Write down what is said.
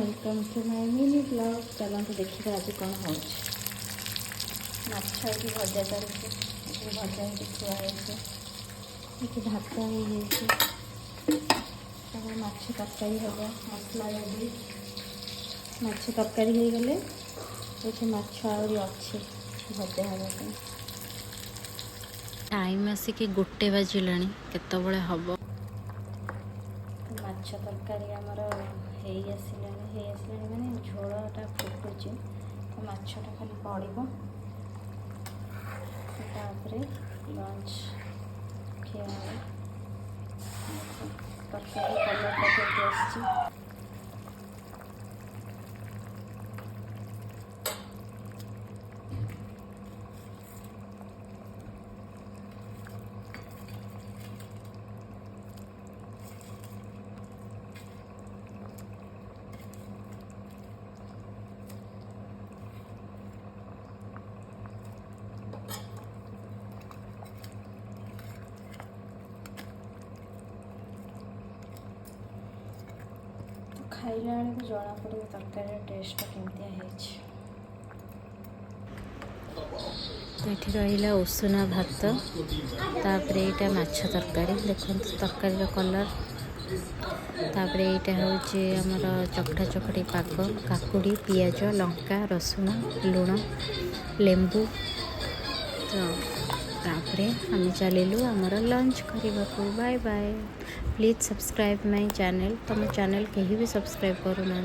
Welcome to my mini blog. चलते देखिए आज कौन हो माछ ये भजा चलती भजा ही थुआई भात हो माछ तरकारी हम मसला रेडी माछ तरकारी हो गले ये माछ आहरी अच्छे भजा हाँपी टाइम आसिक 1 बाजिला केतबले हम माछ तरकारी आमर आसला माने झोलटा फुटुची तो माछटा खाली पड़ब तापर लंच खिया तरकारी कलरटा के आस खाइला बेलू जना पड़े तरकारी टेस्ट केमतिया है। तो ये रहा उषुना भात तापर यहाँ माछ तरकारी देखो तरकारी कलर तापर यहाँ हूँ आमर चकटा चकटी पाग काकुड़ी पियाज लंका रसुण लुण लेंबू तो तापर आम चलू आमर लंच करने को। Bye bye. Please subscribe my channel. तुम चैनल कहीं भी सब्सक्राइब करूना।